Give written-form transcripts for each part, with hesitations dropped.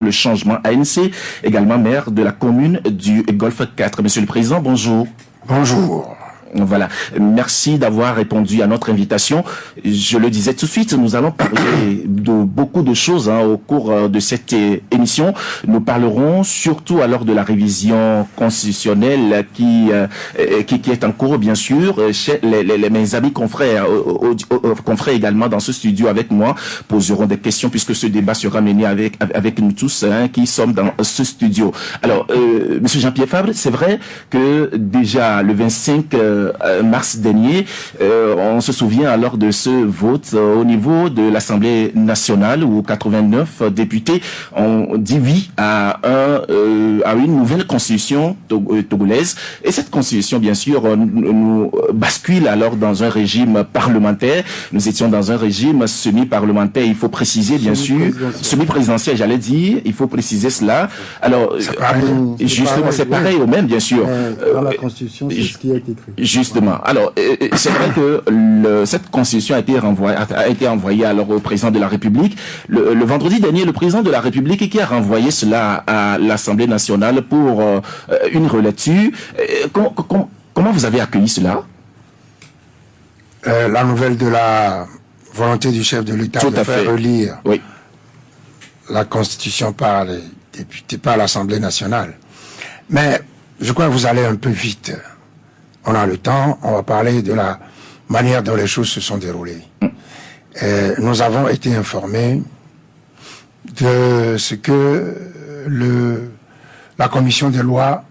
le changement ANC, également maire de la commune du Golfe 4. Monsieur le Président, bonjour. Bonjour. Voilà. Merci d'avoir répondu à notre invitation. Je le disais tout de suite, nous allons parler de beaucoup de choses au cours de cette émission. Nous parlerons surtout alors de la révision constitutionnelle qui est en cours, bien sûr. Chez mes amis confrères, confrères également dans ce studio avec moi poseront des questions puisque ce débat sera mené avec nous tous qui sommes dans ce studio. Alors, Monsieur Jean-Pierre Fabre, c'est vrai que déjà le 25 mars dernier, on se souvient alors de ce vote au niveau de l'Assemblée nationale où 89 députés ont dit oui à une nouvelle constitution togolaise. Et cette constitution, bien sûr, nous bascule alors dans un régime parlementaire. Nous étions dans un régime semi-parlementaire, il faut préciser, bien sûr, semi-présidentiel, j'allais dire, il faut préciser cela. Alors, justement, c'est pareil au même, bien sûr. Dans la Constitution, c'est ce qui a été écrit. Justement. Alors, c'est vrai que cette constitution a été envoyée alors au président de la République. Le vendredi dernier, le président de la République qui a renvoyé cela à l'Assemblée nationale pour une relecture. Comment vous avez accueilli cela? La nouvelle de la volonté du chef de l'État de faire relire la Constitution par les députés, par l'Assemblée nationale. Mais je crois que vous allez un peu vite. On a le temps, on va parler de la manière dont les choses se sont déroulées. Nous avons été informés de ce que la commission des lois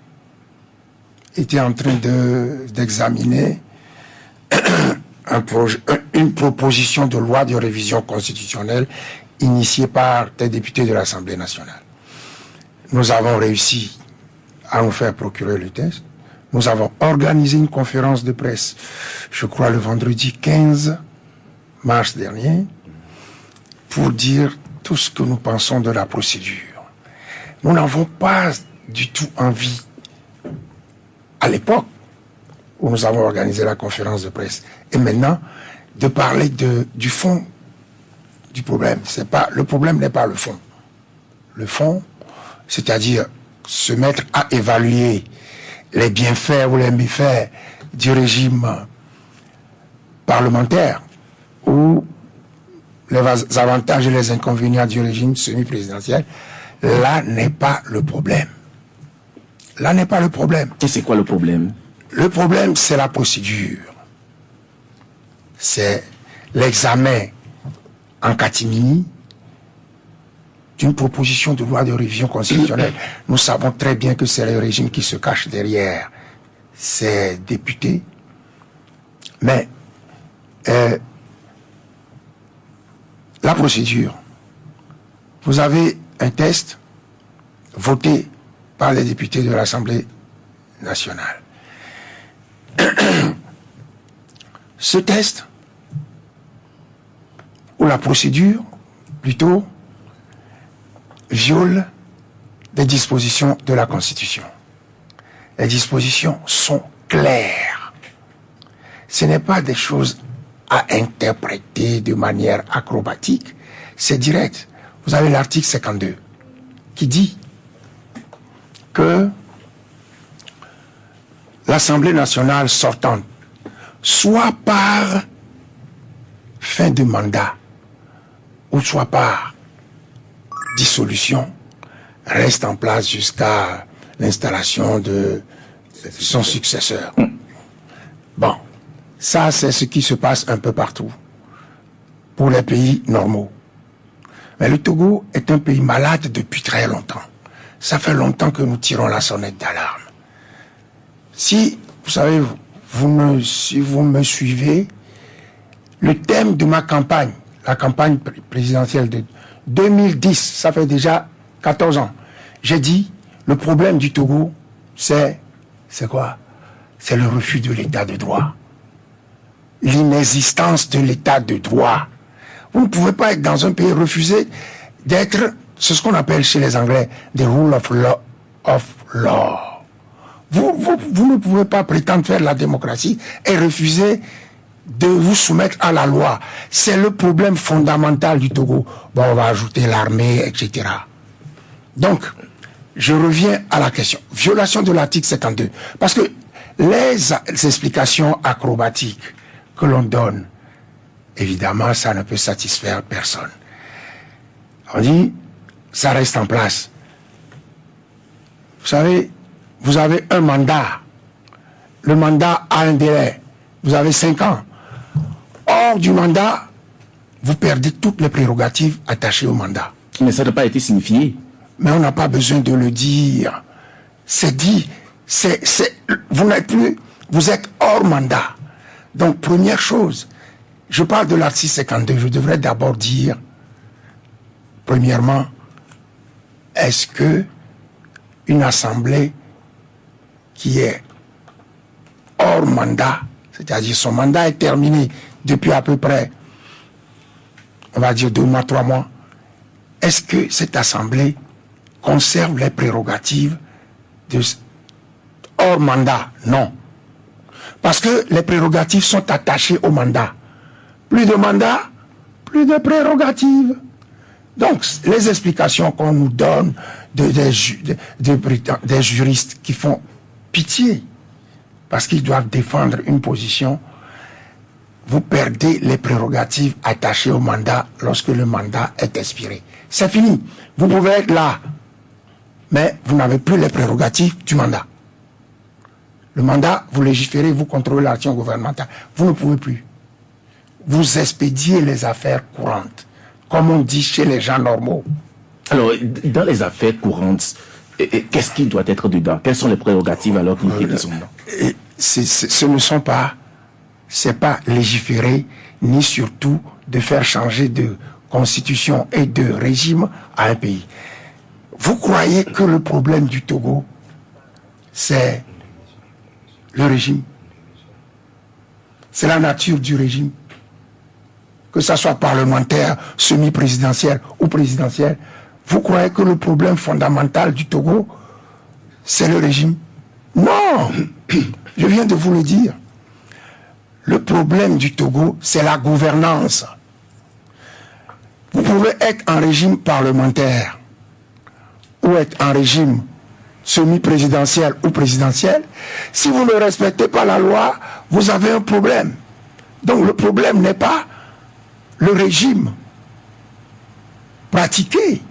était en train d'examiner une proposition de loi de révision constitutionnelle initiée par des députés de l'Assemblée nationale. Nous avons réussi à nous faire procurer le texte. Nous avons organisé une conférence de presse, je crois le vendredi 15 mars dernier, pour dire tout ce que nous pensons de la procédure. Nous n'avons pas du tout envie, à l'époque où nous avons organisé la conférence de presse, et maintenant, de parler du fond du problème. Le problème n'est pas le fond. Le fond, c'est-à-dire se mettre à évaluer les bienfaits ou les méfaits du régime parlementaire ou les avantages et les inconvénients du régime semi-présidentiel, là n'est pas le problème. Là n'est pas le problème. Et c'est quoi le problème? Le problème, c'est la procédure. C'est l'examen en catimini d'une proposition de loi de révision constitutionnelle. Nous savons très bien que c'est le régime qui se cache derrière ces députés. Mais la procédure, vous avez un texte voté par les députés de l'Assemblée nationale. Ce texte, ou la procédure, plutôt, viole des dispositions de la Constitution. Les dispositions sont claires. Ce n'est pas des choses à interpréter de manière acrobatique, c'est direct. Vous avez l'article 52 qui dit que l'Assemblée nationale sortante, soit par fin de mandat, ou soit par dissolution, reste en place jusqu'à l'installation de son successeur. Bon, ça c'est ce qui se passe un peu partout, pour les pays normaux. Mais le Togo est un pays malade depuis très longtemps. Ça fait longtemps que nous tirons la sonnette d'alarme. Si, vous savez, si vous me suivez, le thème de ma campagne, la campagne présidentielle de 2010, ça fait déjà 14 ans. J'ai dit, le problème du Togo, c'est quoi? C'est le refus de l'état de droit. L'inexistence de l'état de droit. Vous ne pouvez pas être dans un pays refusé d'être, c'est ce qu'on appelle chez les Anglais, the rule of law. Vous ne pouvez pas prétendre faire la démocratie et refuser de vous soumettre à la loi. C'est le problème fondamental du Togo. Bon, on va ajouter l'armée, etc. Donc, je reviens à la question. Violation de l'article 52. Parce que les explications acrobatiques que l'on donne, évidemment, ça ne peut satisfaire personne. On dit, ça reste en place. Vous savez, vous avez un mandat. Le mandat a un délai. Vous avez 5 ans. Hors du mandat, vous perdez toutes les prérogatives attachées au mandat. Mais ça n'a pas été signifié. Mais on n'a pas besoin de le dire. C'est dit. Vous n'êtes plus, vous êtes hors mandat. Donc, première chose, je parle de l'article 52, je devrais d'abord dire, premièrement, est-ce que une assemblée qui est hors mandat, c'est-à-dire son mandat est terminé depuis à peu près, on va dire 2 mois, 3 mois, est-ce que cette assemblée conserve les prérogatives de hors mandat? Non. Parce que les prérogatives sont attachées au mandat. Plus de mandat, plus de prérogatives. Donc, les explications qu'on nous donne des juristes qui font pitié, parce qu'ils doivent défendre une position, vous perdez les prérogatives attachées au mandat lorsque le mandat est expiré. C'est fini. Vous pouvez être là, mais vous n'avez plus les prérogatives du mandat. Le mandat, vous légiférez, vous contrôlez l'action gouvernementale. Vous ne pouvez plus. Vous expédiez les affaires courantes, comme on dit chez les gens normaux. Alors, dans les affaires courantes, qu'est-ce qui doit être dedans? Quelles sont les prérogatives alors qui sont dedans? Ce ne sont pas, c'est pas légiférer, ni surtout de faire changer de constitution et de régime à un pays. Vous croyez que le problème du Togo, c'est le régime? C'est la nature du régime? Que ça soit parlementaire, semi-présidentiel ou présidentiel, vous croyez que le problème fondamental du Togo, c'est le régime? Non! Je viens de vous le dire. Le problème du Togo, c'est la gouvernance. Vous pouvez être en régime parlementaire ou être en régime semi-présidentiel ou présidentiel. Si vous ne respectez pas la loi, vous avez un problème. Donc le problème n'est pas le régime pratiqué.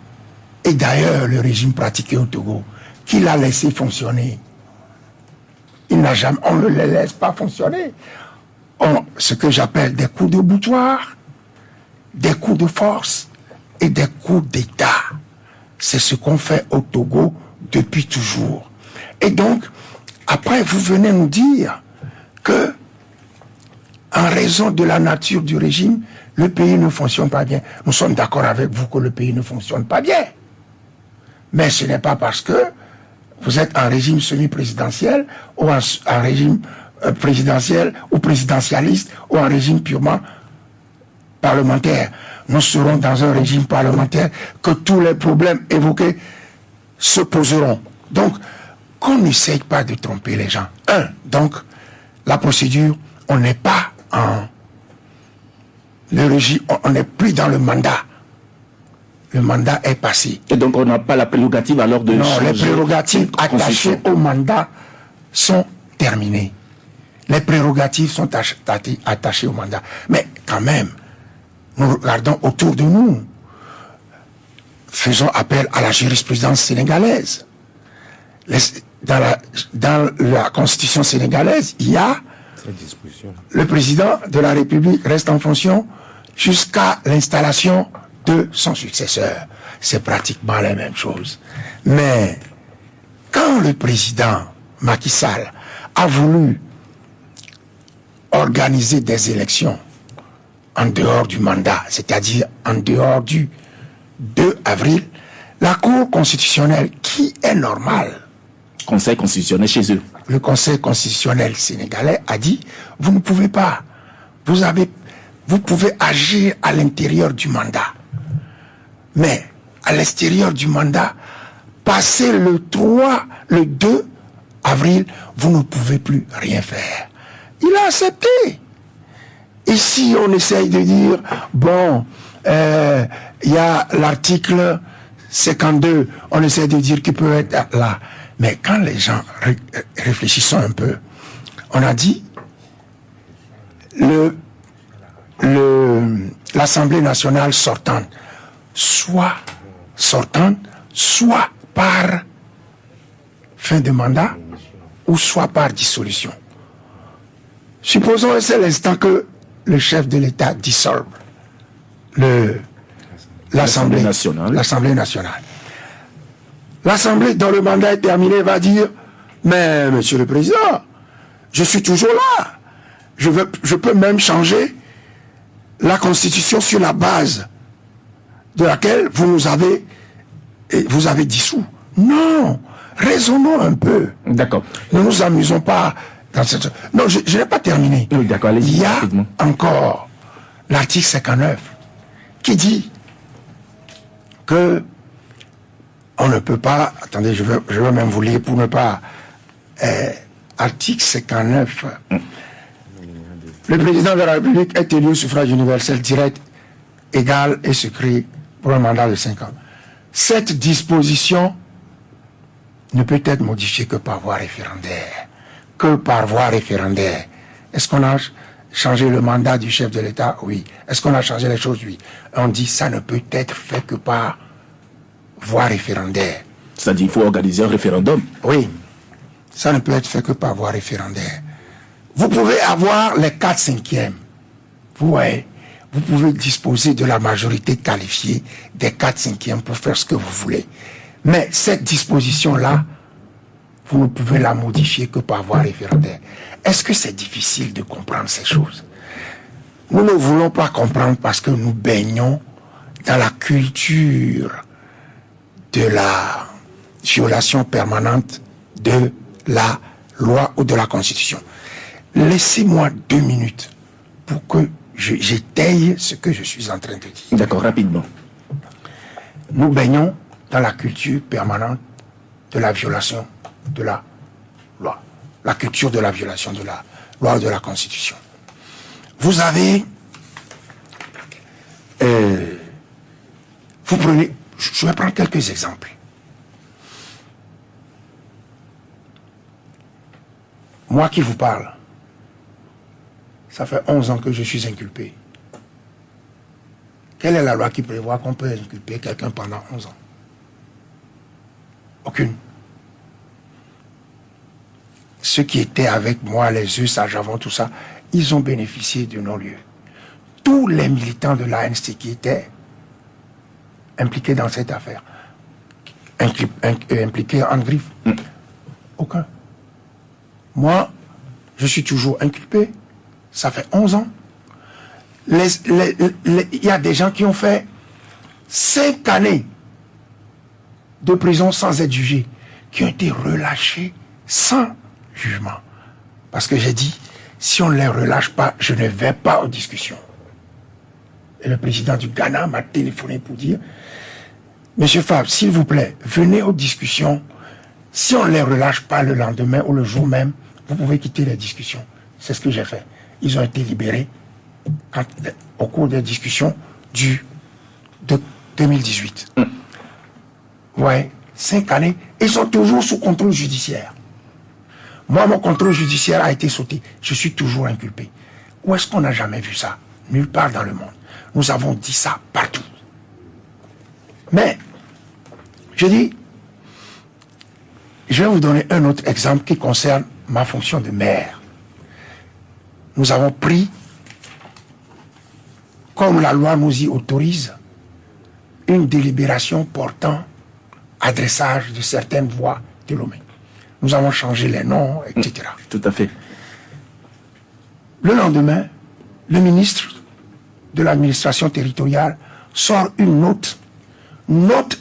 Et d'ailleurs, le régime pratiqué au Togo, qui l'a laissé fonctionner, il n'a jamais, on ne le laisse pas fonctionner. Ce que j'appelle des coups de boutoir, des coups de force et des coups d'État. C'est ce qu'on fait au Togo depuis toujours. Et donc, après, vous venez nous dire que, en raison de la nature du régime, le pays ne fonctionne pas bien. Nous sommes d'accord avec vous que le pays ne fonctionne pas bien. Mais ce n'est pas parce que vous êtes en régime semi-présidentiel ou en régime présidentiel ou présidentialiste ou en régime purement parlementaire. Nous serons dans un régime parlementaire que tous les problèmes évoqués se poseront. Donc, qu'on n'essaye pas de tromper les gens. Donc, la procédure, on n'est pas en... Le régime, on n'est plus dans le mandat. Le mandat est passé. Et donc, on n'a pas la prérogative alors de... Non, les prérogatives attachées au mandat sont terminées. Les prérogatives sont attachées au mandat. Mais quand même, nous regardons autour de nous. Faisons appel à la jurisprudence sénégalaise. Dans la constitution sénégalaise, il y a le président de la République reste en fonction jusqu'à l'installation de son successeur. C'est pratiquement la même chose. Mais quand le président Macky Sall a voulu organiser des élections en dehors du mandat, c'est-à-dire en dehors du 2 avril, la Cour constitutionnelle, qui est normale, Conseil constitutionnel chez eux, le Conseil constitutionnel sénégalais a dit, vous ne pouvez pas, vous pouvez agir à l'intérieur du mandat. Mais à l'extérieur du mandat, passé le 2 avril, vous ne pouvez plus rien faire. Il a accepté. Et si on essaye de dire, bon, il y a l'article 52, on essaie de dire qu'il peut être là. Mais quand les gens réfléchissent un peu, on a dit l'Assemblée nationale sortante, soit par fin de mandat, ou soit par dissolution. Supposons que c'est l'instant que le chef de l'État dissolve l'Assemblée nationale. L'Assemblée, dont le mandat est terminé, va dire « Mais, Monsieur le Président, je suis toujours là. Je peux même changer la Constitution sur la base de laquelle vous avez dissous. » Non, raisonnons un peu. D'accord. Ne nous amusons pas dans cette... Non, je n'ai pas terminé. Oui, d'accord, allez-y. Il y a encore l'article 59 qui dit que on ne peut pas... Attendez, je vais même vous lire pour ne pas... article 59. Le président de la République est élu au suffrage universel direct, égal et secret pour un mandat de 5 ans. Cette disposition ne peut être modifiée que par voie référendaire. Que par voie référendaire. Est-ce qu'on a changé le mandat du chef de l'État? Oui. Est-ce qu'on a changé les choses? Oui. On dit ça ne peut être fait que par voie référendaire. C'est-à-dire qu'il faut organiser un référendum. Oui. Ça ne peut être fait que par voie référendaire. Vous pouvez avoir les 4/5. Vous voyez, vous pouvez disposer de la majorité qualifiée des 4/5 pour faire ce que vous voulez. Mais cette disposition-là, vous ne pouvez la modifier que par voie référendaire. Est-ce que c'est difficile de comprendre ces choses? Nous ne voulons pas comprendre parce que nous baignons dans la culture de la violation permanente de la loi ou de la Constitution. Laissez-moi 2 minutes pour que j'étaye ce que je suis en train de dire. D'accord, rapidement. Nous baignons dans la culture permanente de la violation de la loi. La culture de la violation de la loi ou de la Constitution. Vous avez... vous prenez... Je vais prendre quelques exemples. Moi qui vous parle, ça fait 11 ans que je suis inculpé. Quelle est la loi qui prévoit qu'on peut inculper quelqu'un pendant 11 ans? Aucune. Ceux qui étaient avec moi, les yeux sages avant tout ça, ils ont bénéficié de non-lieu. Tous les militants de l'ANC qui étaient impliqués dans cette affaire, impliqués en griffe, aucun. Moi, je suis toujours inculpé. Ça fait 11 ans. Il y a des gens qui ont fait 5 années de prison sans être jugés, qui ont été relâchés sans jugement. Parce que j'ai dit, si on ne les relâche pas, je ne vais pas aux discussions. Et le président du Ghana m'a téléphoné pour dire, Monsieur Fab, s'il vous plaît, venez aux discussions. Si on ne les relâche pas le lendemain ou le jour même, vous pouvez quitter les discussions. C'est ce que j'ai fait. Ils ont été libérés au cours des discussions de 2018. Ouais, 5 années. Ils sont toujours sous contrôle judiciaire. Moi, mon contrôle judiciaire a été sauté. Je suis toujours inculpé. Où est-ce qu'on n'a jamais vu ça? Nulle part dans le monde. Nous avons dit ça partout. Mais, je dis, je vais vous donner un autre exemple qui concerne ma fonction de maire. Nous avons pris, comme la loi nous y autorise, une délibération portant adressage de certaines voies de Lomé. Nous avons changé les noms, etc. Tout à fait. Le lendemain, le ministre de l'administration territoriale sort une note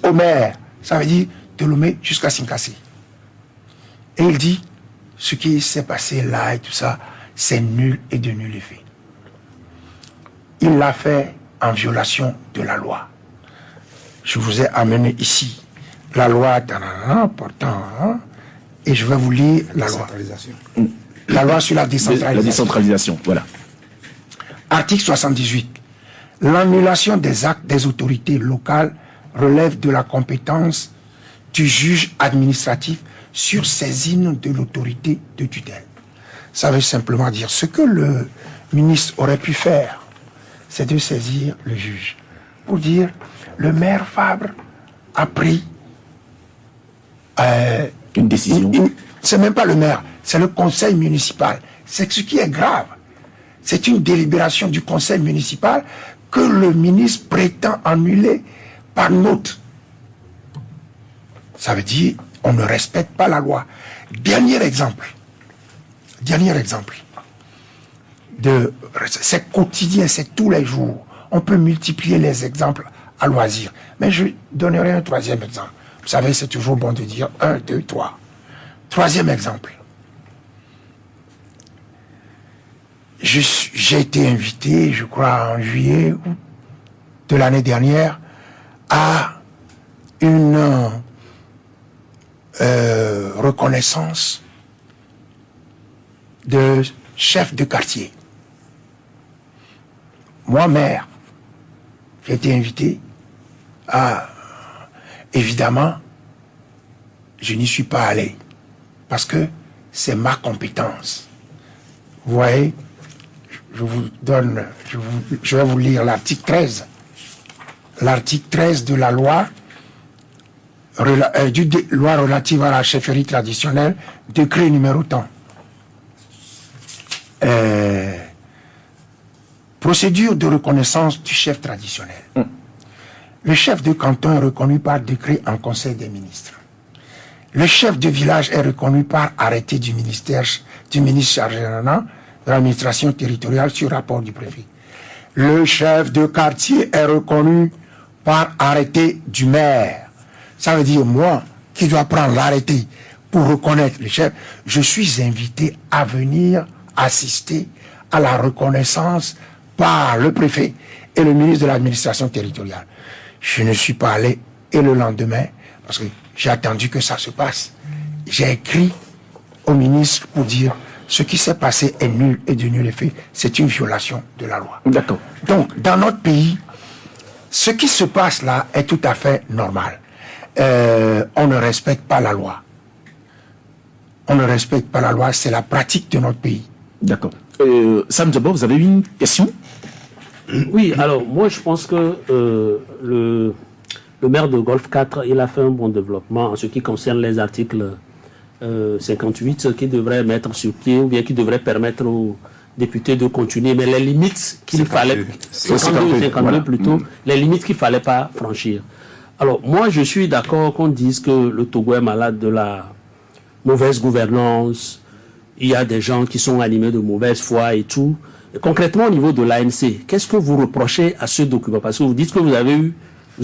au maire, ça veut dire de Lomé jusqu'à Sinkassé. Et il dit, ce qui s'est passé là et tout ça, c'est nul et de nul effet. Il l'a fait en violation de la loi. Je vous ai amené ici la loi portant, et je vais vous lire la loi. La loi sur la décentralisation. La décentralisation, voilà. Article 78. L'annulation des actes des autorités locales relève de la compétence du juge administratif sur saisine de l'autorité de tutelle. Ça veut simplement dire ce que le ministre aurait pu faire, c'est de saisir le juge pour dire le maire Fabre a pris une décision. C'est même pas le maire, c'est le conseil municipal. C'est ce qui est grave. C'est une délibération du conseil municipal que le ministre prétend annuler par note. Ça veut dire on ne respecte pas la loi. Dernier exemple. C'est quotidien, c'est tous les jours. On peut multiplier les exemples à loisir. Mais je donnerai un troisième exemple. Vous savez, c'est toujours bon de dire 1, 2, 3. Troisième exemple. J'ai été invité, je crois, en juillet de l'année dernière, à une reconnaissance de chef de quartier. Moi, maire, j'ai été invité à... Évidemment, je n'y suis pas allé parce que c'est ma compétence. Vous voyez, je vais vous lire l'article 13. L'article 13 de la loi loi relative à la chefferie traditionnelle, décret numéro tant. Procédure de reconnaissance du chef traditionnel. Le chef de canton est reconnu par décret en conseil des ministres. Le chef de village est reconnu par arrêté du ministre chargé de l'administration territoriale sur rapport du préfet. Le chef de quartier est reconnu par arrêté du maire. Ça veut dire, moi, qui dois prendre l'arrêté pour reconnaître le chef, je suis invité à venir assister à la reconnaissance par le préfet et le ministre de l'administration territoriale. Je ne suis pas allé, et le lendemain, parce que j'ai attendu que ça se passe, j'ai écrit au ministre pour dire ce qui s'est passé est nul et de nul effet, c'est une violation de la loi. D'accord. Donc, dans notre pays, ce qui se passe là est tout à fait normal. On ne respecte pas la loi. On ne respecte pas la loi, c'est la pratique de notre pays. D'accord. Sam Djabo, vous avez une question? Oui, alors moi je pense que le maire de Golfe 4, il a fait un bon développement en ce qui concerne les articles 58 qui devrait mettre sur pied ou bien qui devrait permettre aux députés de continuer, mais les limites qu'il fallait, 52 voilà. Plutôt, les limites qu'il fallait pas franchir. Alors moi je suis d'accord qu'on dise que le Togo est malade de la mauvaise gouvernance, il y a des gens qui sont animés de mauvaise foi et tout. Et concrètement au niveau de l'ANC, qu'est-ce que vous reprochez à ce document? Parce que vous dites que vous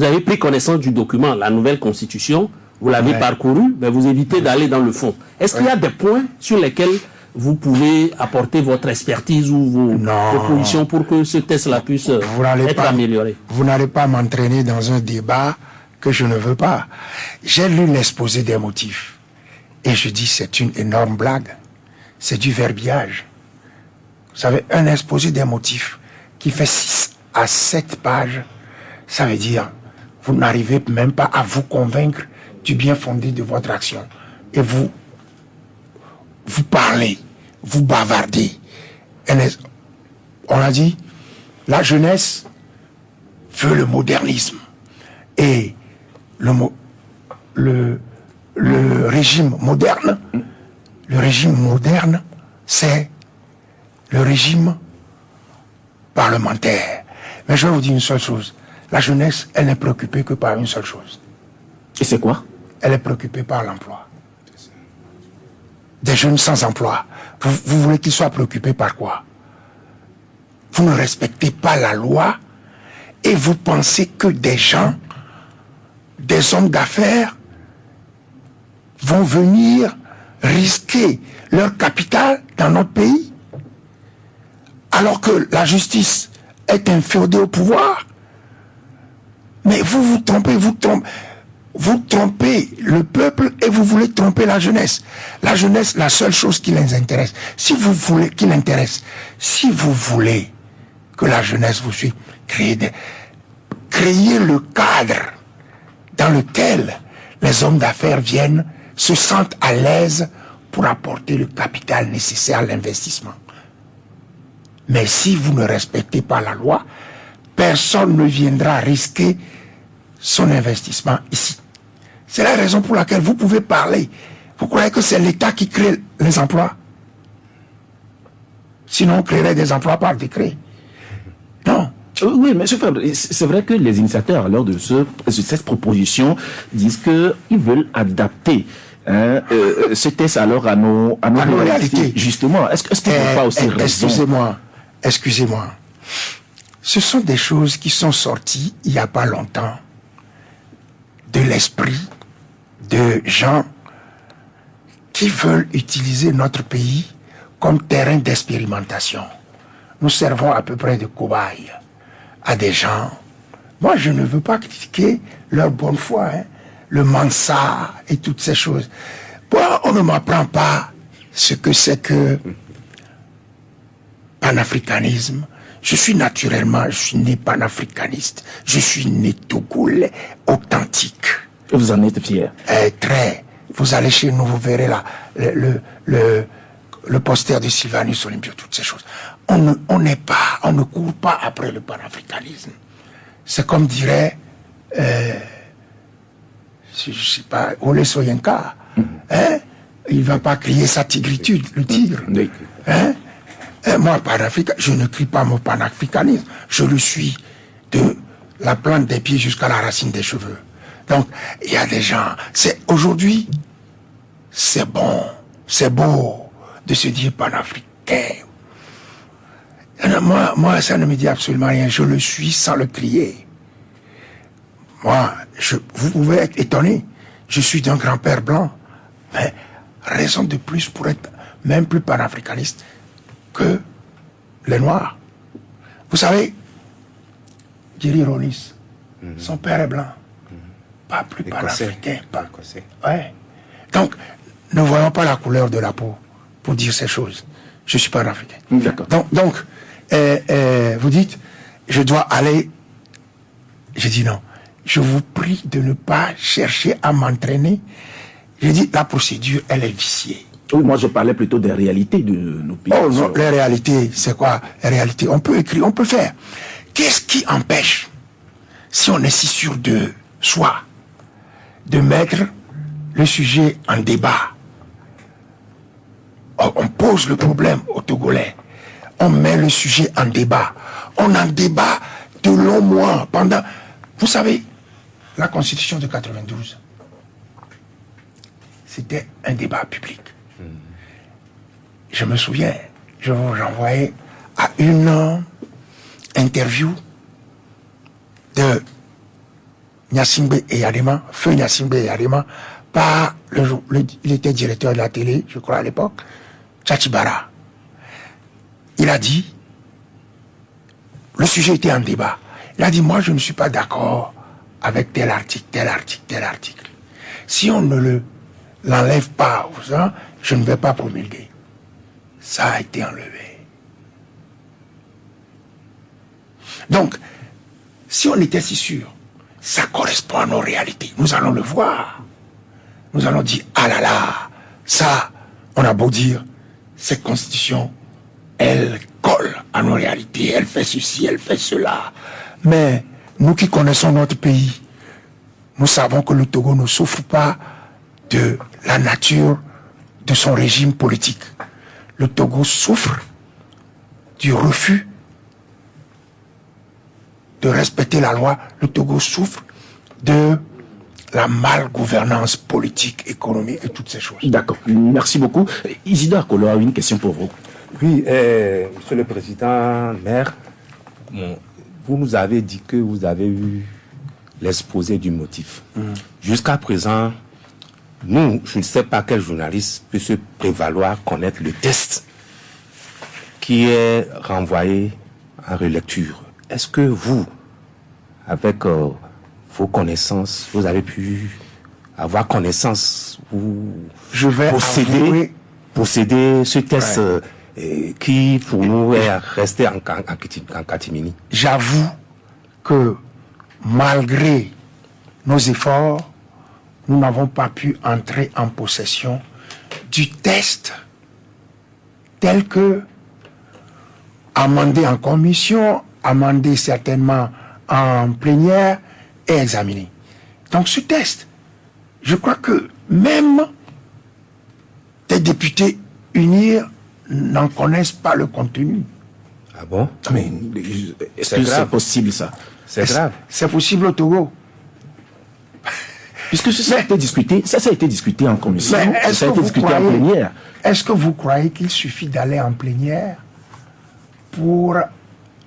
avez pris connaissance du document, la nouvelle constitution, vous l'avez parcouru, mais vous évitez d'aller dans le fond. Est-ce qu'il y a des points sur lesquels vous pouvez apporter votre expertise ou vos propositions pour que ce test-là puisse être amélioré? Vous n'allez pas m'entraîner dans un débat que je ne veux pas. J'ai lu l'exposé des motifs et je dis c'est une énorme blague. C'est du verbiage. Vous savez, un exposé des motifs qui fait 6 à 7 pages, ça veut dire vous n'arrivez même pas à vous convaincre du bien fondé de votre action. Et vous parlez, vous bavardez. On a dit, la jeunesse veut le modernisme. Et le régime moderne, c'est le régime parlementaire. Mais je vais vous dire une seule chose. La jeunesse, elle n'est préoccupée que par une seule chose. Et c'est quoi? Elle est préoccupée par l'emploi. Des jeunes sans emploi. Vous voulez qu'ils soient préoccupés par quoi? Vous ne respectez pas la loi et vous pensez que des gens, des hommes d'affaires, vont venir risquer leur capital dans notre pays alors que la justice est inféodée au pouvoir. Mais vous trompez le peuple et vous voulez tromper la jeunesse. La jeunesse, la seule chose qui les intéresse, si vous voulez que la jeunesse vous suive, créez le cadre dans lequel les hommes d'affaires viennent, se sentent à l'aise pour apporter le capital nécessaire à l'investissement. Mais si vous ne respectez pas la loi, personne ne viendra risquer son investissement ici. C'est la raison pour laquelle vous pouvez parler. Vous croyez que c'est l'État qui crée les emplois? Sinon, on créerait des emplois par décret. Non. Oui, M. Fabre, c'est vrai que les initiateurs, lors de cette proposition, disent qu'ils veulent adapter ce test alors à nos réalités. Justement, est-ce qu'il ne faut pas aussi raison? Excusez-moi. Ce sont des choses qui sont sorties il n'y a pas longtemps de l'esprit de gens qui veulent utiliser notre pays comme terrain d'expérimentation. Nous servons à peu près de cobayes à des gens. Moi, je ne veux pas critiquer leur bonne foi, le Mansa et toutes ces choses. Moi, on ne m'apprend pas ce que c'est que panafricanisme. Je suis né panafricaniste. Je suis né Togolais authentique. Et vous en êtes fier? Très. Vous allez chez nous, vous verrez là, le poster de Sylvanus Olympio, toutes ces choses. On ne court pas après le panafricanisme. C'est comme dirait, je sais pas, Ole Soyinka, il va pas crier sa tigritude, le tigre. Moi, je ne crie pas mon panafricanisme. Je le suis de la plante des pieds jusqu'à la racine des cheveux. Donc, il y a des gens... Aujourd'hui, c'est bon, c'est beau de se dire panafricain. Moi, ça ne me dit absolument rien. Je le suis sans le crier. Moi, vous pouvez être étonné. Je suis d'un grand-père blanc. Mais raison de plus pour être même plus panafricaniste que les Noirs. Vous savez, Jerry Rawlings, son père est blanc. Pas plus panafricain. Ouais. Donc, ne voyons pas la couleur de la peau pour dire ces choses. Je suis panafricain. D'accord. Donc, vous dites, je dois aller. Je dis non. Je vous prie de ne pas chercher à m'entraîner. Je dis, la procédure, elle est viciée. Oui, moi je parlais plutôt des réalités de nos pays. Oh non, les réalités, c'est quoi? Les réalités, on peut écrire, on peut faire. Qu'est-ce qui empêche, si on est si sûr de soi, de mettre le sujet en débat? On pose le problème aux Togolais. On met le sujet en débat. On en débat de longs mois pendant... Vous savez, la Constitution de 92, c'était un débat public. Je me souviens, je vous renvoyais à une interview de Gnassingbé Eyadema, feu Gnassingbé Eyadema, par il était directeur de la télé, je crois à l'époque, Tchatchibara. Il a dit, le sujet était en débat. Il a dit, moi je ne suis pas d'accord avec tel article, tel article, tel article. Si on ne l'enlève pas aux gens, je ne vais pas promulguer. Ça a été enlevé. Donc, si on était si sûr, ça correspond à nos réalités. Nous allons le voir. Nous allons dire, ah là là, ça, on a beau dire, cette constitution, elle colle à nos réalités, elle fait ceci, elle fait cela. Mais nous qui connaissons notre pays, nous savons que le Togo ne souffre pas de la nature de son régime politique. Le Togo souffre du refus de respecter la loi. Le Togo souffre de la malgouvernance politique, économique et toutes ces choses. D'accord, merci beaucoup. Isidore Kolo a une question pour vous. Oui, Monsieur le Président, maire, vous nous avez dit que vous avez eu l'exposé du motif. Jusqu'à présent, nous, je ne sais pas quel journaliste peut se prévaloir connaître le test qui est renvoyé en relecture. Est-ce que vous, avec vos connaissances, vous avez pu avoir connaissance ou posséder ce test qui, pour nous, est resté en catimini? J'avoue que malgré nos efforts, nous n'avons pas pu entrer en possession du test tel que amendé en commission, amendé certainement en plénière et examiné. Donc ce test, je crois que même des députés UNIR n'en connaissent pas le contenu. Ah bon? Mais est-ce que c'est possible ça? C'est grave. C'est possible au Togo. Puisque ça a été discuté, ça a été discuté en commission, Mais ça a été discuté en plénière. Est-ce que vous croyez qu'il suffit d'aller en plénière pour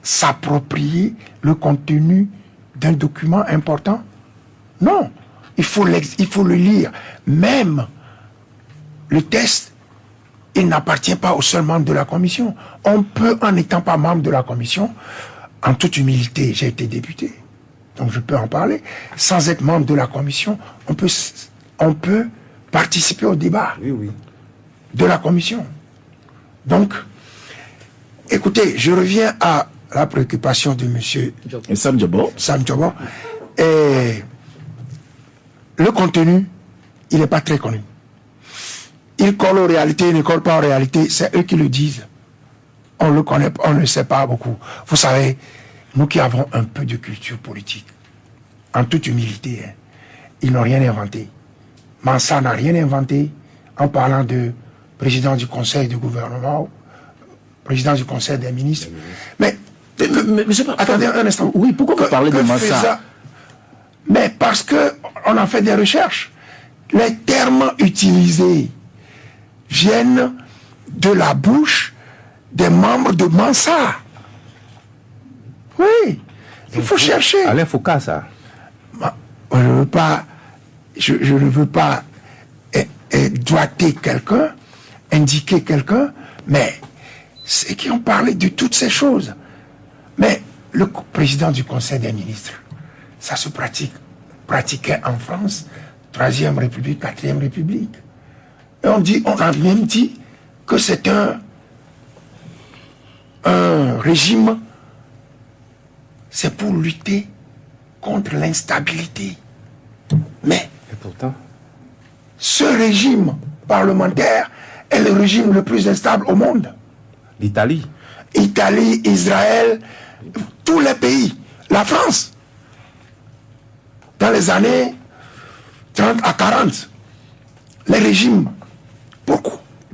s'approprier le contenu d'un document important? Non, il faut le lire. Même le test, il n'appartient pas aux seuls membres de la commission. On peut, en n'étant pas membre de la commission, en toute humilité, j'ai été député, donc je peux en parler, sans être membre de la commission, on peut participer au débat de la commission. Donc, écoutez, je reviens à la préoccupation de M. Sam Djobo. Et le contenu, il n'est pas très connu. Il colle aux réalités, il ne colle pas aux réalités, c'est eux qui le disent. On le connaît, on ne le sait pas beaucoup. Vous savez, nous qui avons un peu de culture politique, en toute humilité, hein, ils n'ont rien inventé. Mansa n'a rien inventé en parlant de président du conseil du gouvernement, président du conseil des ministres. Mais attendez un instant. Oui, pourquoi vous parlez de Mansa? Mais parce qu'on a fait des recherches. Les termes utilisés viennent de la bouche des membres de Mansa. Oui, il faut chercher. Alain Foucault, ça. Je ne veux pas doigter quelqu'un, indiquer quelqu'un, mais c'est qui ont parlé de toutes ces choses. Mais le président du Conseil des ministres, ça se pratiquait en France, 3e République, 4e République. Et on a même dit que c'est un régime, c'est pour lutter contre l'instabilité. Mais et pourtant, ce régime parlementaire est le régime le plus instable au monde. l'Italie. Italie, Israël, tous les pays, la France. Dans les années 30 à 40, les régimes.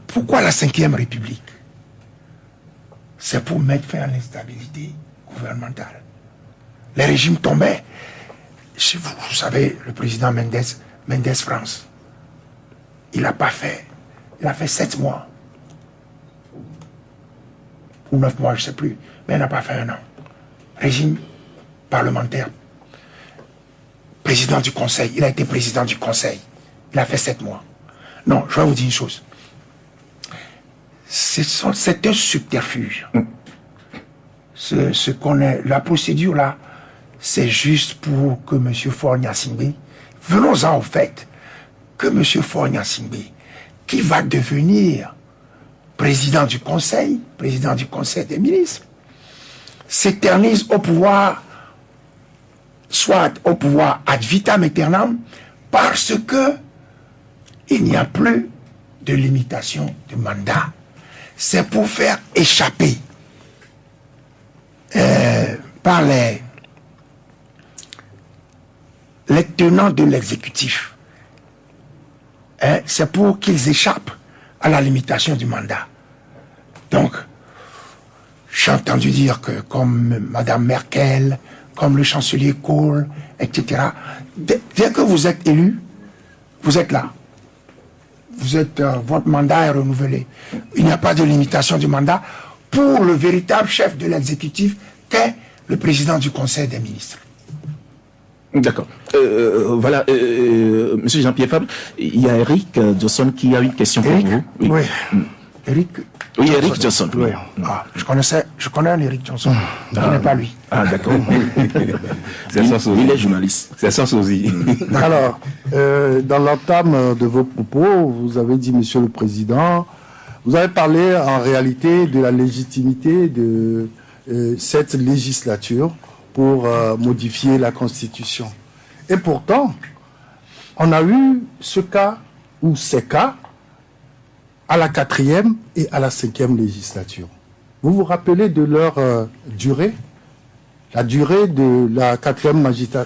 Pourquoi la 5e République? C'est pour mettre fin à l'instabilité gouvernementale. Les régimes tombaient. Vous savez, le président Mendes France, il n'a pas fait. Il a fait 7 mois. Ou 9 mois, je ne sais plus. Mais il n'a pas fait un an. Régime parlementaire. Président du Conseil. Il a été président du Conseil. Il a fait 7 mois. Non, je vais vous dire une chose. C'est un subterfuge. La procédure là, c'est juste pour que M. Faure Gnassingbé, venons-en au fait, que M. Faure Gnassingbé, qui va devenir président du Conseil des ministres, s'éternise au pouvoir, soit au pouvoir ad vitam aeternam, parce que il n'y a plus de limitation de mandat. C'est pour faire échapper par les tenants de l'exécutif. C'est pour qu'ils échappent à la limitation du mandat. Donc, j'ai entendu dire que comme Mme Merkel, comme le chancelier Kohl, etc., dès que vous êtes élu, vous êtes là. Votre mandat est renouvelé. Il n'y a pas de limitation du mandat pour le véritable chef de l'exécutif qu'est le président du Conseil des ministres. D'accord. Voilà, Monsieur Jean-Pierre Fabre, il y a Eric Johnson qui a une question pour vous. Oui. Eric. Oui, Eric Johnson. Oui. Ah, je connais un Eric Johnson. Je ne connais pas lui. Ah, d'accord. Il est journaliste. C'est sans sosie. Alors, dans l'entame de vos propos, vous avez dit, Monsieur le Président, vous avez parlé en réalité de la légitimité de cette législature pour modifier la Constitution. Et pourtant, on a eu ce cas ou ces cas à la 4e et à la 5e législature. Vous vous rappelez de leur durée? La durée de la 4e législature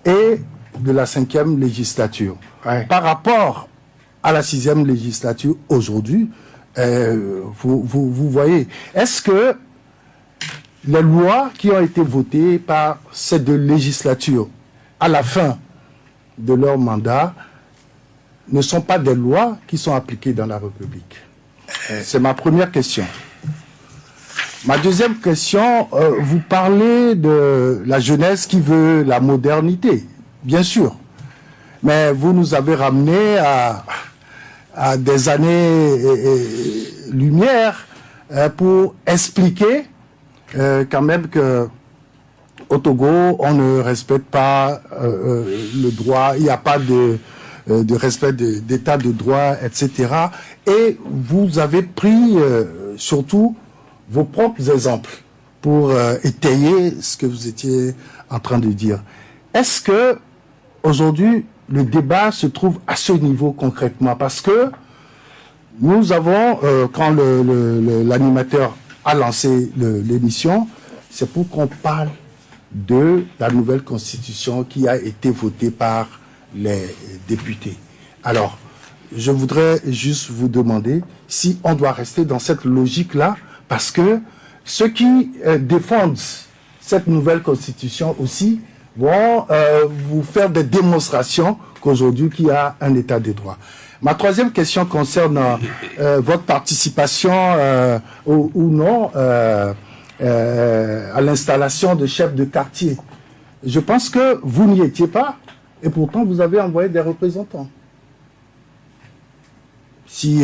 et de la 5e législature. Ouais. Par rapport à la 6e législature aujourd'hui, vous voyez, est-ce que les lois qui ont été votées par ces deux législatures à la fin de leur mandat ne sont pas des lois qui sont appliquées dans la République? C'est ma première question. Ma deuxième question, vous parlez de la jeunesse qui veut la modernité, bien sûr. Mais vous nous avez ramené à des années-lumière pour expliquer quand même que au Togo, on ne respecte pas le droit, il n'y a pas de respect d'état de droit, etc. Et vous avez pris surtout vos propres exemples pour étayer ce que vous étiez en train de dire. Est-ce que aujourd'hui le débat se trouve à ce niveau concrètement? Parce que nous avons, quand l'animateur a lancé l'émission, c'est pour qu'on parle de la nouvelle constitution qui a été votée par les députés. Alors, je voudrais juste vous demander si on doit rester dans cette logique-là, parce que ceux qui défendent cette nouvelle constitution aussi vont vous faire des démonstrations qu'aujourd'hui qu'il y a un état de droit. Ma troisième question concerne votre participation ou non à l'installation de chefs de quartier. Je pense que vous n'y étiez pas et pourtant vous avez envoyé des représentants. Si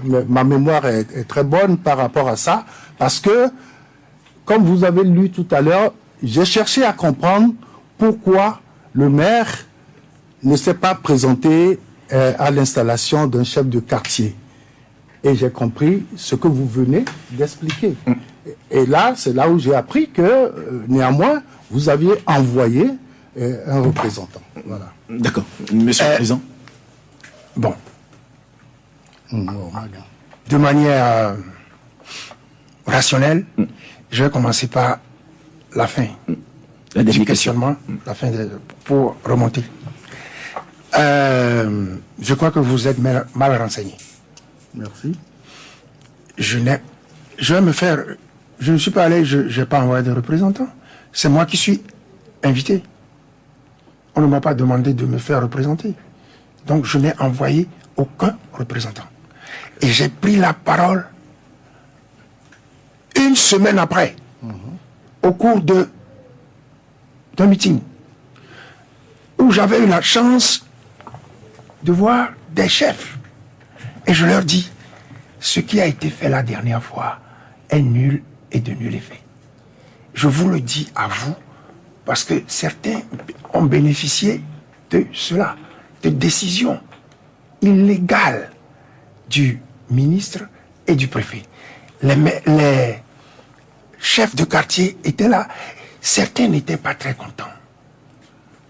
ma mémoire est très bonne par rapport à ça, parce que, comme vous avez lu tout à l'heure, j'ai cherché à comprendre pourquoi le maire ne s'est pas présenté à l'installation d'un chef de quartier. Et j'ai compris ce que vous venez d'expliquer. Et là, c'est là où j'ai appris que, néanmoins, vous aviez envoyé un représentant. Voilà. D'accord. Monsieur le Président. Bon. De manière rationnelle, je vais commencer par la fin du questionnement, pour remonter. Je crois que vous êtes mal renseigné. Merci. Je ne suis pas allé, je n'ai pas envoyé de représentant. C'est moi qui suis invité. On ne m'a pas demandé de me faire représenter. Donc je n'ai envoyé aucun représentant. Et j'ai pris la parole une semaine après, au cours d'un meeting, où j'avais eu la chance de voir des chefs. Et je leur dis, ce qui a été fait la dernière fois est nul et de nul effet. Je vous le dis à vous, parce que certains ont bénéficié de cela, de décisions illégales du ministre et du préfet. Les chefs de quartier étaient là. Certains n'étaient pas très contents.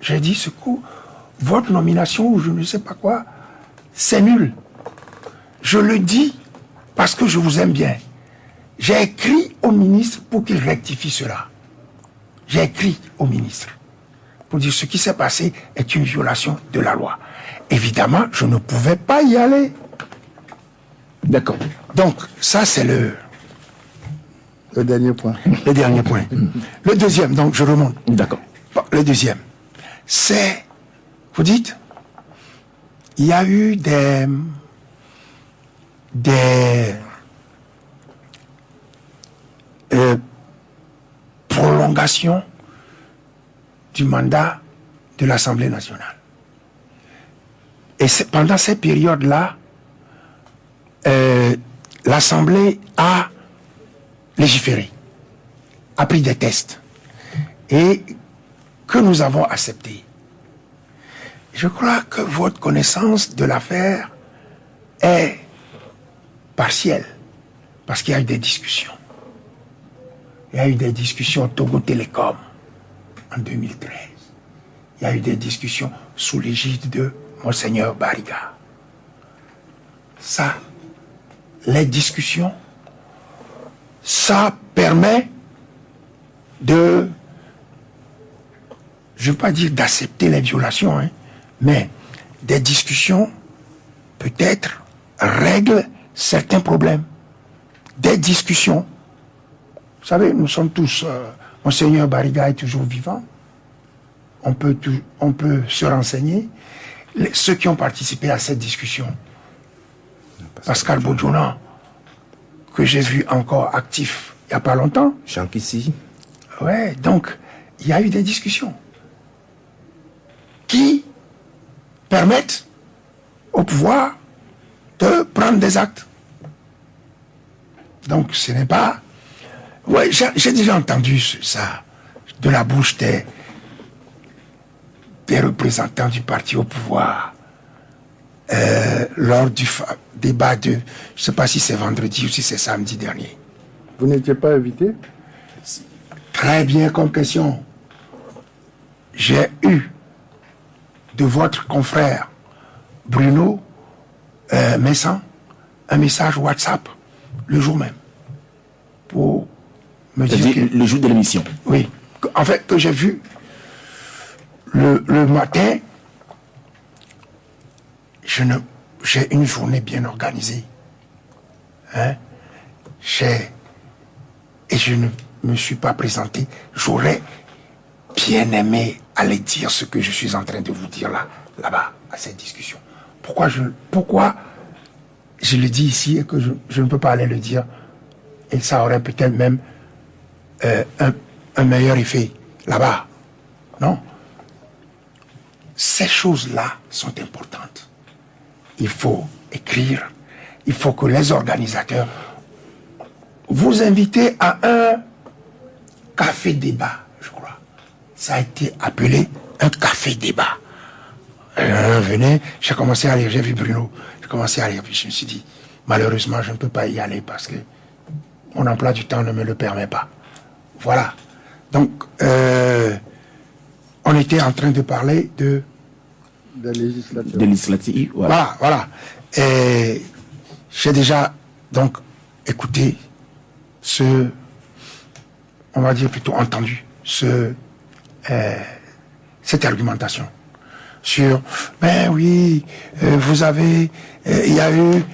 J'ai dit, ce coup, votre nomination ou je ne sais pas quoi, c'est nul. Je le dis parce que je vous aime bien. J'ai écrit au ministre pour qu'il rectifie cela. J'ai écrit au ministre pour dire ce qui s'est passé est une violation de la loi. Évidemment, je ne pouvais pas y aller. D'accord. Donc, ça c'est le dernier point. Le dernier point. Le deuxième, donc je remonte. D'accord. Le deuxième, c'est, vous dites, il y a eu des prolongations du mandat de l'Assemblée nationale. Et pendant ces périodes-là, l'Assemblée a légiféré, a pris des tests, et que nous avons acceptés. Je crois que votre connaissance de l'affaire est partielle, parce qu'il y a eu des discussions. Il y a eu des discussions Togo Télécom en 2013. Il y a eu des discussions sous l'égide de Monseigneur Bariga. Ça, les discussions, ça permet de, je ne veux pas dire d'accepter les violations, hein, mais des discussions peut-être règlent certains problèmes. Des discussions. Vous savez, nous sommes tous, Monseigneur Bariga est toujours vivant. On peut se renseigner. Ceux qui ont participé à cette discussion, Pascal Bodjona, que j'ai vu encore actif il n'y a pas longtemps. Chankissi. Ouais, donc il y a eu des discussions qui permettent au pouvoir de prendre des actes. Donc ce n'est pas... Ouais, j'ai déjà entendu ça de la bouche des représentants du parti au pouvoir lors du débat de... Je ne sais pas si c'est vendredi ou si c'est samedi dernier. Vous n'étiez pas invité? Très bien comme question. J'ai eu de votre confrère Bruno Messan un message WhatsApp le jour même pour me dire que... Le jour de l'émission. Oui. En fait, que j'ai vu le matin, j'ai une journée bien organisée. Hein? Et je ne me suis pas présenté. J'aurais bien aimé aller dire ce que je suis en train de vous dire là-bas, à cette discussion. Pourquoi je le dis ici et que je ne peux pas aller le dire, et ça aurait peut-être même un meilleur effet là-bas. Non. Ces choses-là sont importantes. Il faut écrire, il faut que les organisateurs vous invitent à un café-débat, je crois. Ça a été appelé un café-débat. Venez, j'ai commencé à lire, j'ai vu Bruno, j'ai commencé à lire, puis je me suis dit, malheureusement, je ne peux pas y aller parce que mon emploi du temps ne me le permet pas. Voilà. Donc, on était en train de parler de législatives. Ouais. Voilà. Et j'ai déjà donc écouté on va dire plutôt entendu cette argumentation sur, ben oui, vous avez, il y a eu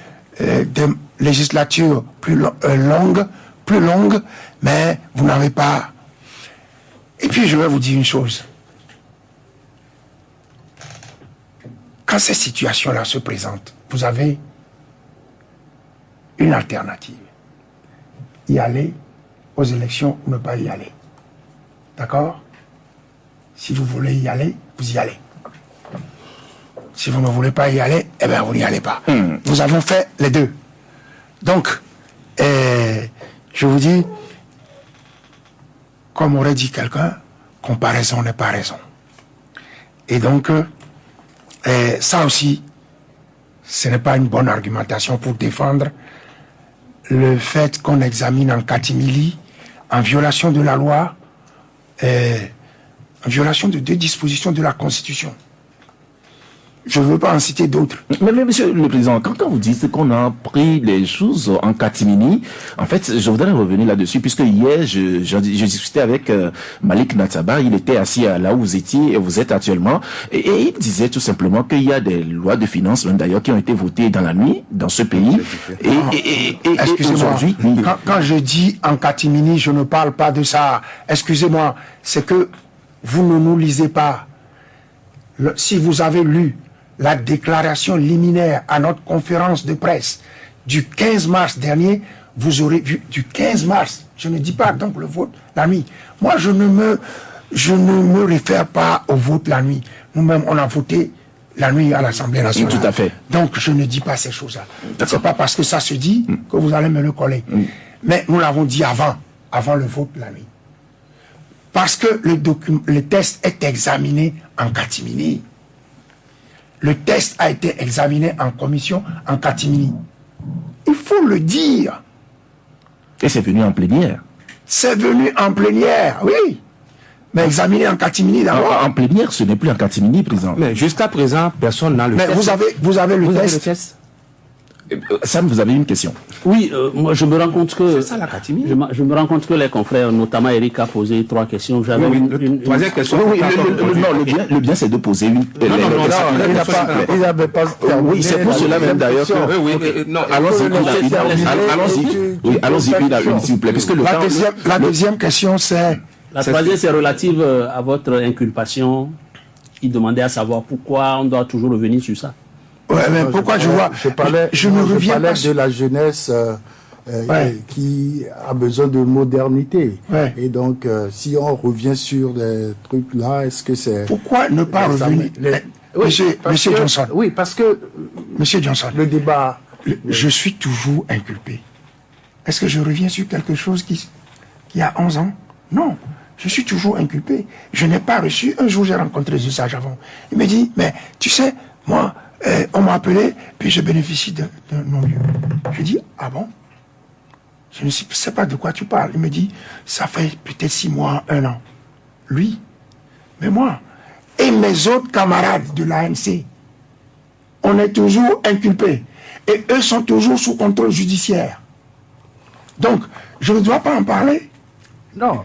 des législatures plus longues, mais vous n'avez pas. Et puis je vais vous dire une chose. Quand ces situations-là se présentent, vous avez une alternative. Y aller aux élections ou ne pas y aller. D'accord? Si vous voulez y aller, vous y allez. Si vous ne voulez pas y aller, eh bien, vous n'y allez pas. Nous avons fait les deux. Donc, je vous dis, comme aurait dit quelqu'un, comparaison n'est pas raison. Et donc, ça aussi, ce n'est pas une bonne argumentation pour défendre le fait qu'on examine en catimini, en violation de la loi, en violation de 2 dispositions de la Constitution. Je ne veux pas en citer d'autres. Mais monsieur le président, quand vous dites qu'on a pris les choses en catimini, en fait, je voudrais revenir là-dessus, puisque hier, je discutais avec Malik Nataba, il était assis là où vous étiez et vous êtes actuellement, et il disait tout simplement qu'il y a des lois de finances, d'ailleurs, qui ont été votées dans la nuit, dans ce pays, et aujourd'hui... Quand je dis en catimini, je ne parle pas de ça. Excusez-moi, c'est que vous ne nous lisez pas. Si vous avez lu la déclaration liminaire à notre conférence de presse du 15 mars dernier, vous aurez vu du 15 mars, je ne dis pas donc le vote la nuit. Moi, je ne me réfère pas au vote la nuit. Nous-mêmes, on a voté la nuit à l'Assemblée nationale. Tout à fait. Donc, je ne dis pas ces choses-là. C'est pas parce que ça se dit que vous allez me le coller. Mais nous l'avons dit avant le vote la nuit. Parce que le test est examiné en catimini. Le test a été examiné en commission en catimini. Il faut le dire. Et c'est venu en plénière. C'est venu en plénière, oui. Mais examiné en catimini d'abord. En plénière, ce n'est plus en catimini, président. Mais jusqu'à présent, personne n'a le Mais test. vous avez le Vous avez le test. test. Sam, vous avez une question. Oui, moi je me rends compte que... C'est ça la catimini. Je me rends compte que les confrères, notamment Eric, a posé 3 questions. J'avais Troisième question. Oui, le bien, c'est de poser une. Il n'avait pas terminé. Oui, c'est pour cela même d'ailleurs que. Non, Allons-y. Oui, allons-y, puis la une, s'il vous plaît. Puisque le temps. La deuxième question, c'est... La troisième, c'est relative à votre inculpation. Il demandait à savoir pourquoi on doit toujours revenir sur ça. Ouais, mais pourquoi je vois... Je ne reviens pas de la jeunesse qui a besoin de modernité. Ouais. Et donc, si on revient sur des trucs là, est-ce que c'est... Pourquoi ne pas revenir Monsieur Johnson. Oui, parce que Monsieur Johnson, le débat... je suis toujours inculpé. Est-ce que je reviens sur quelque chose qui a 11 ans? Non, je suis toujours inculpé. Je n'ai pas reçu... Un jour, j'ai rencontré Zusa Javon. Il me dit, mais tu sais, moi, on m'a appelé, puis je bénéficie d'un non-lieu. Je dis, ah bon? Je ne sais pas de quoi tu parles. Il me dit, ça fait peut-être 6 mois, 1 an. Lui, mais moi, et mes autres camarades de l'ANC, on est toujours inculpés. Et eux sont toujours sous contrôle judiciaire. Donc, je ne dois pas en parler. Non,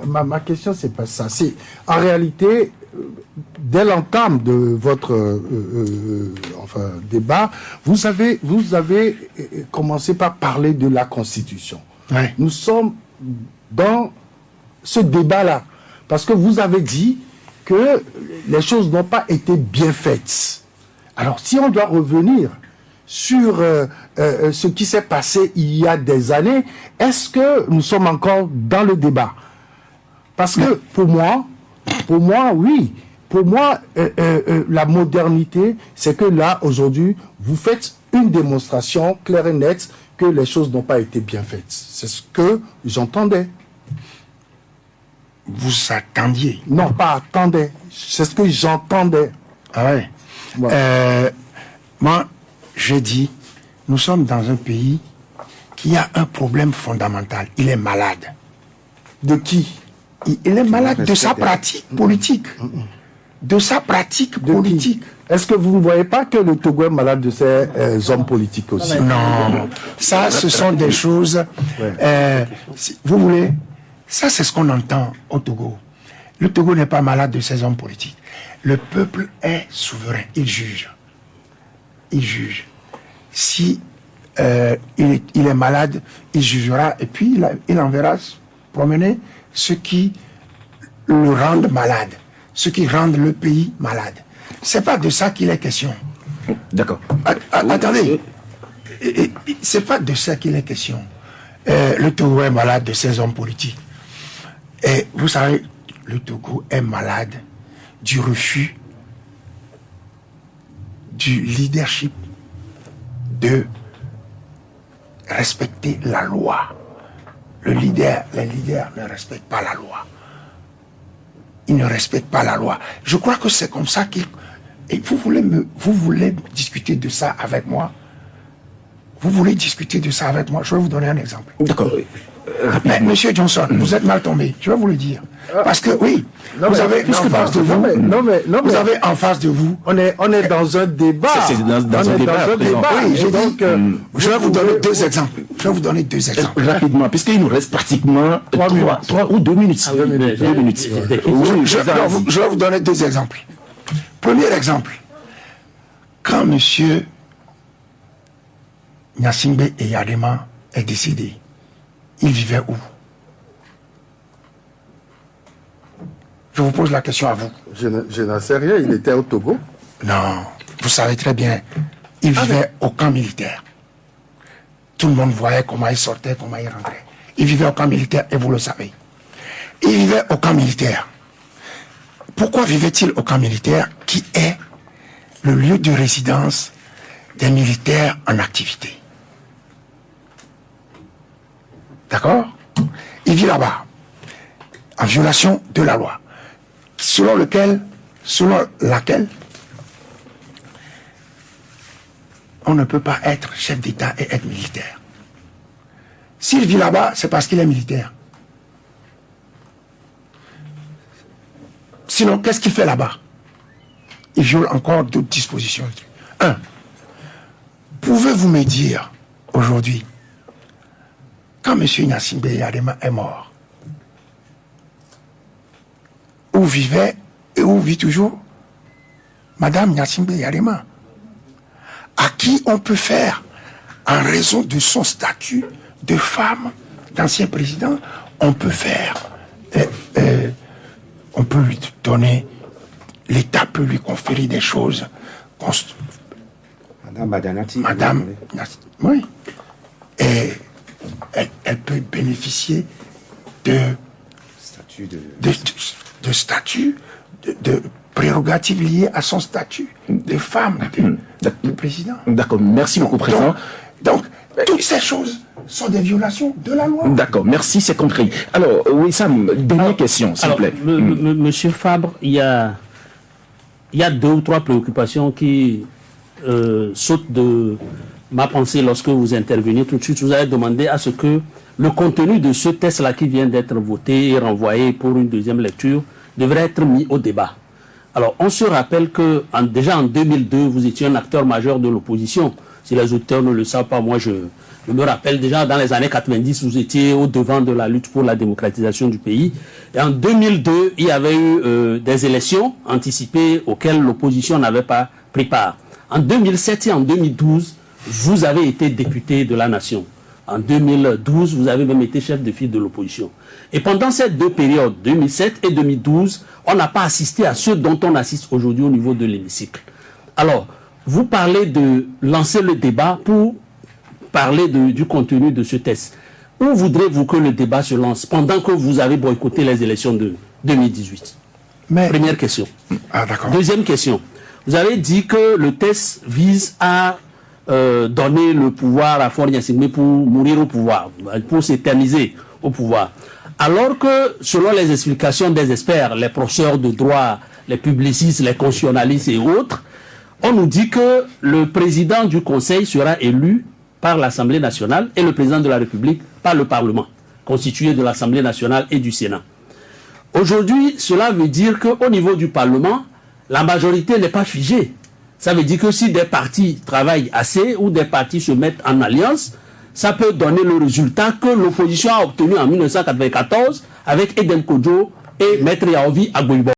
ma question, c'est pas ça. C'est en réalité, dès l'entame de votre débat, vous avez commencé par parler de la Constitution. Ouais. Nous sommes dans ce débat-là parce que vous avez dit que les choses n'ont pas été bien faites. Alors, si on doit revenir sur ce qui s'est passé il y a des années, est-ce que nous sommes encore dans le débat? Parce que pour moi, oui. Pour moi, la modernité, c'est que là, aujourd'hui, vous faites une démonstration claire et nette que les choses n'ont pas été bien faites. C'est ce que j'entendais. Vous attendiez. Non, pas attendais. C'est ce que j'entendais. Ah ouais. Ouais. Moi, je dis, nous sommes dans un pays qui a un problème fondamental. Il est malade. De qui? Il est malade de sa pratique politique. De sa pratique politique. Est-ce que vous ne voyez pas que le Togo est malade de ses hommes politiques aussi? Non, ça, ce sont des choses... vous voulez... Ça, c'est ce qu'on entend au Togo. Le Togo n'est pas malade de ses hommes politiques. Le peuple est souverain. Il juge. Il juge. Si il est malade, il jugera et puis il enverra promener ceux qui le rendent malade, ceux qui rendent le pays malade. C'est pas de ça qu'il est question. D'accord. Attendez. C'est pas de ça qu'il est question. Le Togo est malade de ses hommes politiques. Et vous savez, le Togo est malade du refus du leadership de respecter la loi. Les leaders ne respectent pas la loi. Ils ne respectent pas la loi. Je crois que c'est comme ça qu'ils... Et vous voulez discuter de ça avec moi? Vous voulez discuter de ça avec moi? Je vais vous donner un exemple. D'accord. Mais Monsieur Johnson, vous êtes mal tombé. Je vais vous le dire. Parce que oui, vous avez en face de vous. Vous avez en face de vous. On est dans un débat. C'est dans un débat. Oui, j'ai donc. Je vais vous donner 2 exemples. Je vais vous donner 2 exemples. Rapidement, puisqu'il nous reste pratiquement 3 ou 2 minutes. 2 minutes. Je vais vous donner 2 exemples. Premier exemple. Quand Monsieur Gnassingbé Eyadema est décédé, il vivait où? Je vous pose la question à vous. Je n'en sais rien, il était au Togo. Non, vous savez très bien, il vivait au camp militaire. Tout le monde voyait comment il sortait, comment il rentrait. Il vivait au camp militaire et vous le savez. Il vivait au camp militaire. Pourquoi vivait-il au camp militaire qui est le lieu de résidence des militaires en activité? D'accord? Il vit là-bas, en violation de la loi, selon laquelle on ne peut pas être chef d'État et être militaire. S'il vit là-bas, c'est parce qu'il est militaire. Sinon, qu'est-ce qu'il fait là-bas? Il viole encore d'autres dispositions. Un, pouvez-vous me dire aujourd'hui, quand M. Gnassingbé Yarema est mort, où vivait et où vit toujours Madame Gnassingbé Yarema, à qui on peut faire, en raison de son statut de femme, d'ancien président, on peut faire, on peut lui donner, l'État peut lui conférer des choses. Madame Badanati. Madame, oui. Et elle peut bénéficier de statut, de prérogatives liées à son statut de femme, de président. D'accord, merci beaucoup, Président. Donc, toutes ces choses sont des violations de la loi. D'accord, merci, c'est compris. Alors, oui, Sam, dernière question, s'il vous plaît. Monsieur Fabre, il y a 2 ou 3 préoccupations qui sautent de ma pensée lorsque vous intervenez. Tout de suite, vous avez demandé à ce que le contenu de ce test-là qui vient d'être voté et renvoyé pour une deuxième lecture devrait être mis au débat. Alors, on se rappelle que déjà en 2002, vous étiez un acteur majeur de l'opposition. Si les auditeurs ne le savent pas, moi je me rappelle déjà dans les années 90, vous étiez au devant de la lutte pour la démocratisation du pays. Et en 2002, il y avait eu des élections anticipées auxquelles l'opposition n'avait pas pris part. En 2007 et en 2012, vous avez été député de la nation. En 2012, vous avez même été chef de file de l'opposition. Et pendant ces 2 périodes, 2007 et 2012, on n'a pas assisté à ce dont on assiste aujourd'hui au niveau de l'hémicycle. Alors, vous parlez de lancer le débat pour parler du contenu de ce test. Où voudrez-vous que le débat se lance pendant que vous avez boycotté les élections de 2018? Première question. Ah, d'accord. Deuxième question. Vous avez dit que le test vise à donner le pouvoir à Faure Gnassingbé pour mourir au pouvoir, pour s'éterniser au pouvoir. Alors que, selon les explications des experts, les professeurs de droit, les publicistes, les constitutionnalistes et autres, on nous dit que le président du Conseil sera élu par l'Assemblée nationale et le président de la République par le Parlement, constitué de l'Assemblée nationale et du Sénat. Aujourd'hui, cela veut dire qu'au niveau du Parlement, la majorité n'est pas figée. Ça veut dire que si des partis travaillent assez ou des partis se mettent en alliance, ça peut donner le résultat que l'opposition a obtenu en 1994 avec Edem Kodjo et Maître Yaovi Agboibo.